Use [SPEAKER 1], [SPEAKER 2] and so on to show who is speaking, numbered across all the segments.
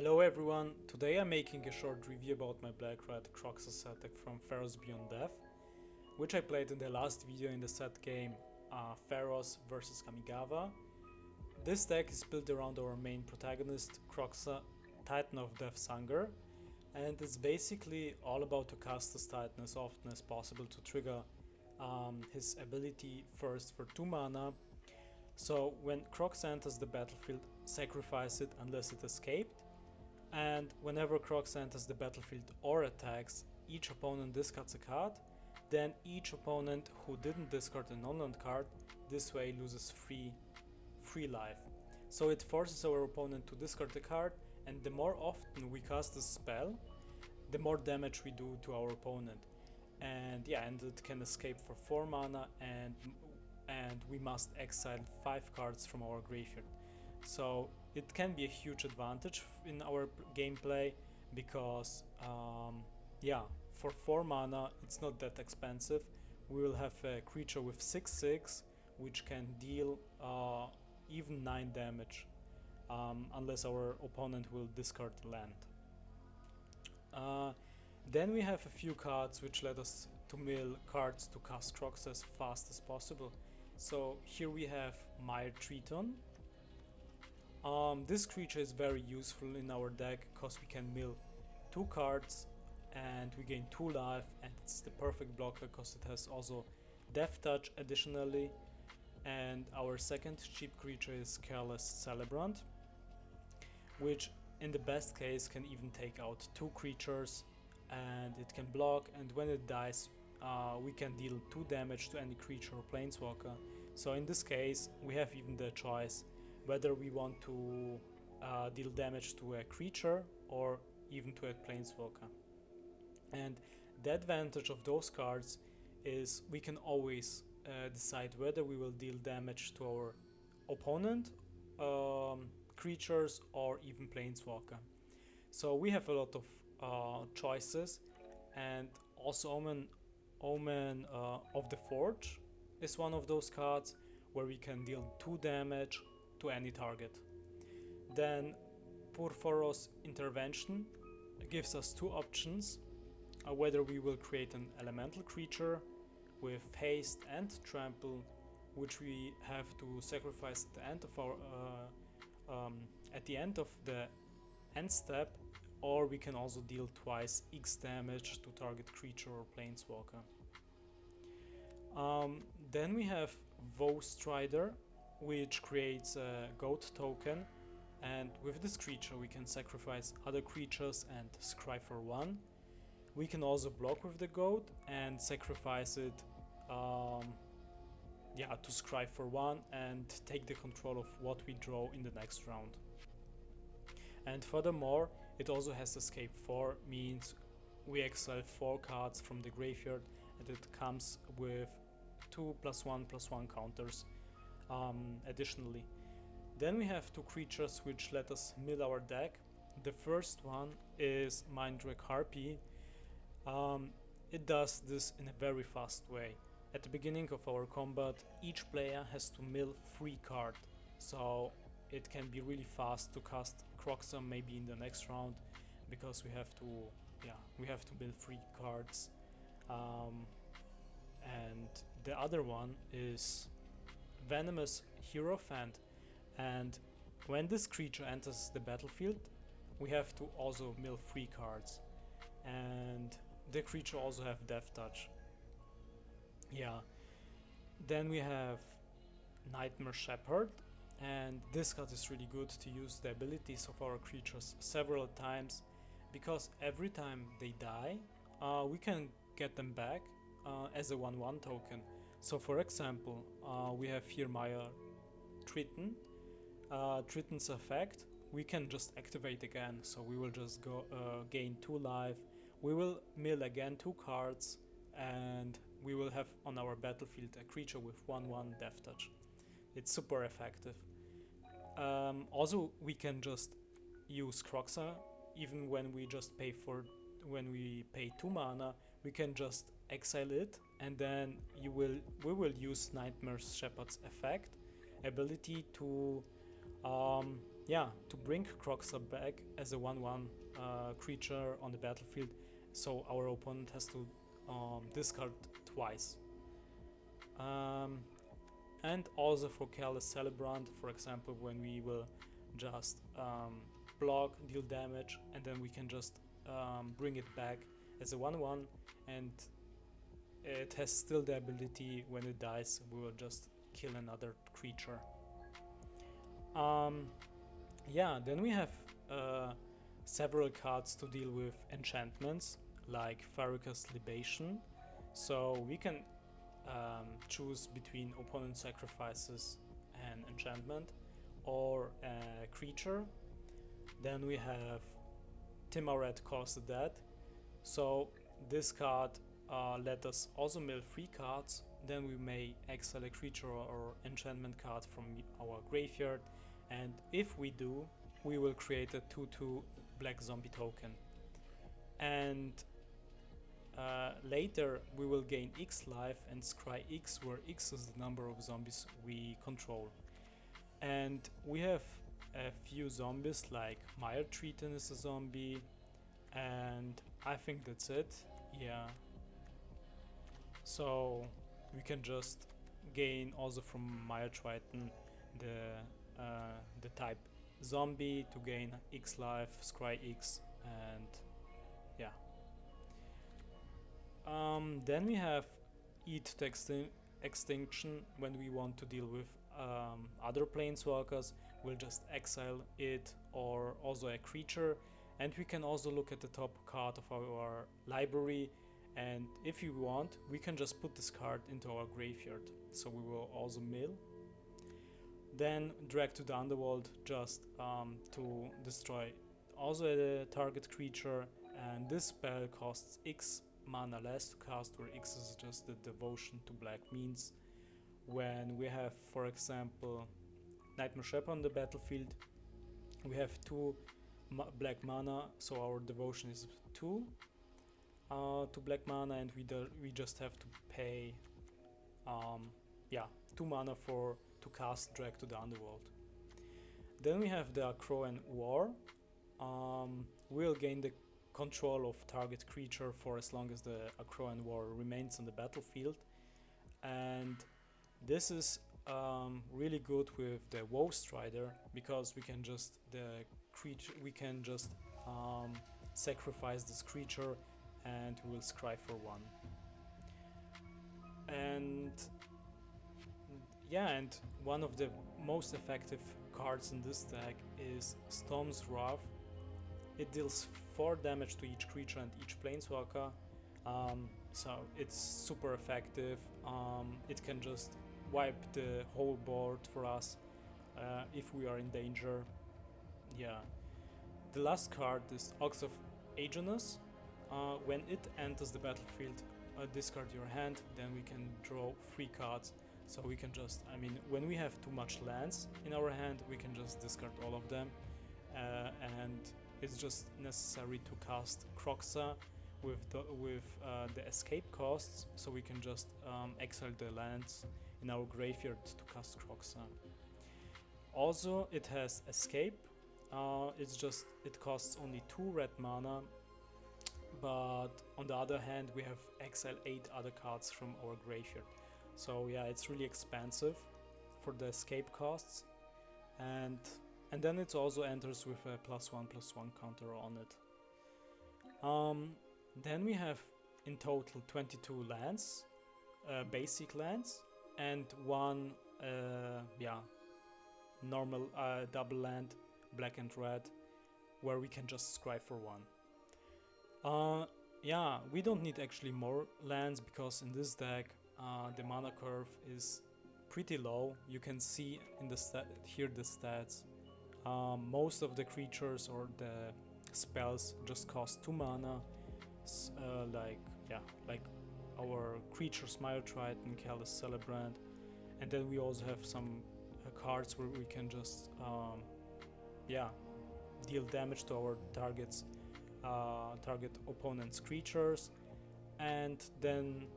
[SPEAKER 1] Hello everyone, today I'm making a short review about my black-red Kroxa Set Deck from Theros Beyond Death, which I played in the last video in the set game Theros vs Kamigawa. This deck is built around our main protagonist, Kroxa, Titan of Death's Hunger, and it's basically all about to cast this Titan as often as possible to trigger his ability first for 2 mana. So when Kroxa enters the battlefield, sacrifice it unless it escaped. And whenever Kroxa enters the battlefield or attacks, each opponent discards a card, then each opponent who didn't discard a non-land card this way loses free life. So it forces our opponent to discard a card, and the more often we cast this spell, the more damage we do to our opponent. And yeah, and it can escape for 4 mana, and we must exile 5 cards from our graveyard. So it can be a huge advantage in our gameplay because yeah, for 4 mana it's not that expensive. We will have a creature with 6/6 which can deal even 9 damage unless our opponent will discard land. Then we have a few cards which let us to mill cards to cast Kroxa as fast as possible. So here we have Mire Triton. This creature is very useful in our deck because we can mill 2 cards and we gain 2 life, and it's the perfect blocker because it has also Death Touch additionally. And our second cheap creature is Careless Celebrant, which in the best case can even take out 2 creatures, and it can block, and when it dies we can deal 2 damage to any creature or planeswalker. So in this case we have even the choice whether we want to deal damage to a creature or even to a planeswalker. And the advantage of those cards is we can always decide whether we will deal damage to our opponent, creatures, or even planeswalker. So we have a lot of choices, and also Omen of the Forge is one of those cards where we can deal 2 damage to any target. Then Purphoros Intervention gives us 2 options, whether we will create an elemental creature with haste and trample, which we have to sacrifice at the end of our the end step, or we can also deal twice X damage to target creature or planeswalker. Then we have Vow Strider, which creates a goat token, and with this creature we can sacrifice other creatures and scry for 1. We can also block with the goat and sacrifice it to scry for 1 and take the control of what we draw in the next round. And furthermore, it also has escape 4, means we exile 4 cards from the graveyard, and it comes with 2 +1/+1 counters additionally. Then we have 2 creatures which let us mill our deck. The first one is Mindwreck Harpy. It does this in a very fast way. At the beginning of our combat, each player has to mill 3 cards, so it can be really fast to cast Kroxa maybe in the next round, because we have to mill 3 cards. And the other one is Venomous Hierophant, and when this creature enters the battlefield we have to also mill 3 cards, and the creature also have Death Touch. Then we have Nightmare Shepherd, and this card is really good to use the abilities of our creatures several times, because every time they die we can get them back as a 1/1 token. So for example, we have here Mire Triton. Triton's effect we can just activate again, so we will just gain 2 life, we will mill again 2 cards, and we will have on our battlefield a creature with 1/1 Death Touch. It's super effective. Also we can just use Kroxa even when we pay 2 mana. We can just exile it, and then we will use Nightmare Shepherd's effect ability to yeah, to bring Kroxa back as a 1/1 creature on the battlefield, so our opponent has to discard twice. And also for Careless Celebrant, for example, when we will just block, deal damage, and then we can just bring it back as a 1/1, and it has still the ability, when it dies, we will just kill another creature. Yeah, then we have several cards to deal with enchantments, like Farika's Libation. So we can choose between opponent sacrifices and enchantment, or a creature. Then we have Timoret Kroxa Set Deck. So this card let us also mill 3 cards. Then we may exile a creature or enchantment card from our graveyard, and if we do, we will create a 2/2 black zombie token. And later we will gain X life and scry X, where X is the number of zombies we control. And we have a few zombies, like Mire Triton is a zombie, and I think that's it. Yeah. So we can just gain also from Mire Triton the type zombie to gain X life, scry X, and yeah. Then we have Eat to Extinction. When we want to deal with other planeswalkers, we'll just exile it, or also a creature. And we can also look at the top card of our library, and if you want, we can just put this card into our graveyard. So we will also mill. Then Drag to the Underworld, just to destroy also a target creature, and this spell costs X mana less to cast, where X is just the devotion to black means. When we have, for example, Nightmare Shepherd on the battlefield, we have 2 black mana, so our devotion is 2 to black mana, and we just have to pay 2 mana to cast Drag to the Underworld. Then we have the Crow War. We'll gain the control of target creature for as long as the Crow War remains on the battlefield, and this is really good with the Woe Strider, because we can just sacrifice this creature and we will scry for 1. And yeah, and one of the most effective cards in this deck is Storm's Wrath. It deals 4 damage to each creature and each planeswalker, so it's super effective. It can just wipe the whole board for us if we are in danger. Yeah. The last card is Ox of Aegonus. When it enters the battlefield, discard your hand, then we can draw 3 cards. So we can just, when we have too much lands in our hand, we can just discard all of them, and it's just necessary to cast Kroxa with the escape costs, so we can just exile the lands in our graveyard to cast Kroxa. Also, it has escape. It costs only 2 red mana, but on the other hand, we have exile 8 other cards from our graveyard. So yeah, it's really expensive for the escape costs, and then it also enters with a +1/+1 counter on it. Then we have in total 22 lands, basic lands, and 1 normal double land, black and red, where we can just scry for 1. Yeah, we don't need actually more lands, because in this deck the mana curve is pretty low. You can see in the here the stats. Most of the creatures or the spells just cost 2 mana, like our creatures, Mire Triton, Careless Celebrant, and then we also have some cards where we can just deal damage to our target opponent's creatures. And then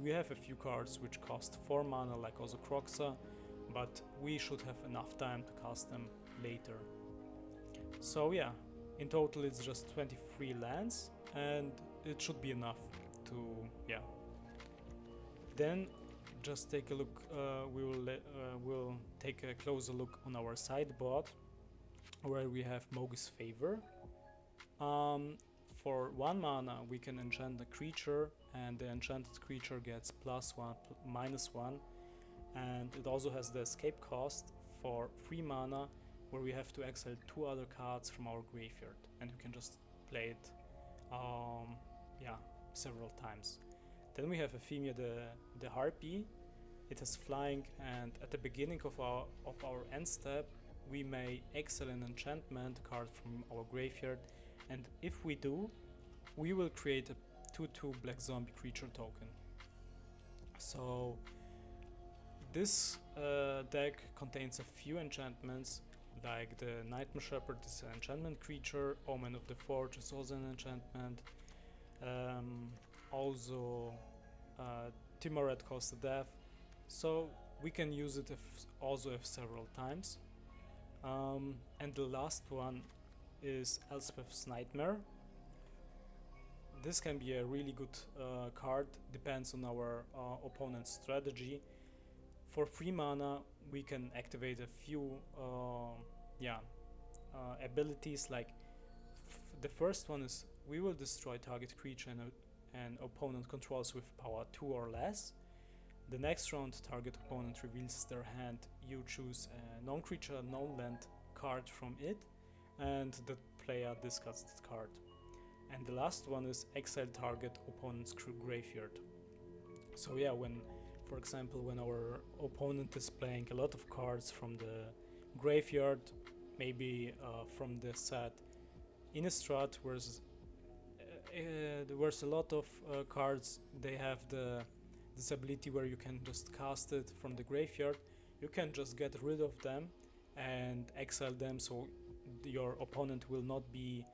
[SPEAKER 1] we have a few cards which cost 4 mana, like also Kroxa, but we should have enough time to cast them later. So yeah, in total it's just 23 lands, and it should be enough to, yeah. Then just take a look, we'll take a closer look on our sideboard, where we have Mogi's Favor. For 1 mana we can enchant a creature, and the enchanted creature gets +1, -1, and it also has the escape cost for 3 mana, where we have to exile 2 other cards from our graveyard, and we can just play it yeah, several times. Then we have Ephemia the Harpy. It has flying, and at the beginning of our end step we may exile an enchantment card from our graveyard, and if we do, we will create a 2/2 black zombie creature token. So this deck contains a few enchantments, like the Nightmare Shepherd is an enchantment creature, Omen of the Forge is also an enchantment, also Timoret Kroxa Set Deck, so we can use it also several times. And the last one is Elspeth's Nightmare. This can be a really good card, depends on our opponent's strategy. For 3 mana we can activate a few abilities, like the first one is we will destroy target creature an opponent controls with power 2 or less. The next round, target opponent reveals their hand. You choose a non-creature, non-land card from it, and the player discards that card. And the last one is exile target opponent's graveyard. So yeah, for example, when our opponent is playing a lot of cards from the graveyard, maybe from the set Innistrad, there's a lot of cards, they have this ability where you can just cast it from the graveyard. You can just get rid of them and exile them, so your opponent will not be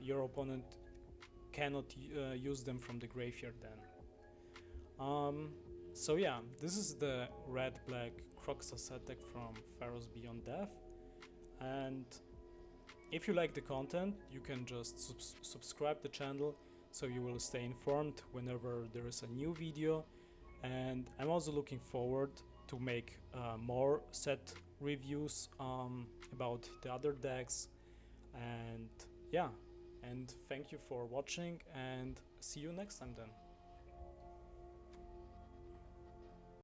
[SPEAKER 1] your opponent cannot use them from the graveyard then. So yeah, this is the red-black Kroxa Set Deck from Theros Beyond Death, and if you like the content, you can just subscribe the channel so you will stay informed whenever there is a new video. And I'm also looking forward to make more set reviews about the other decks. And yeah, and thank you for watching, and see you next time then.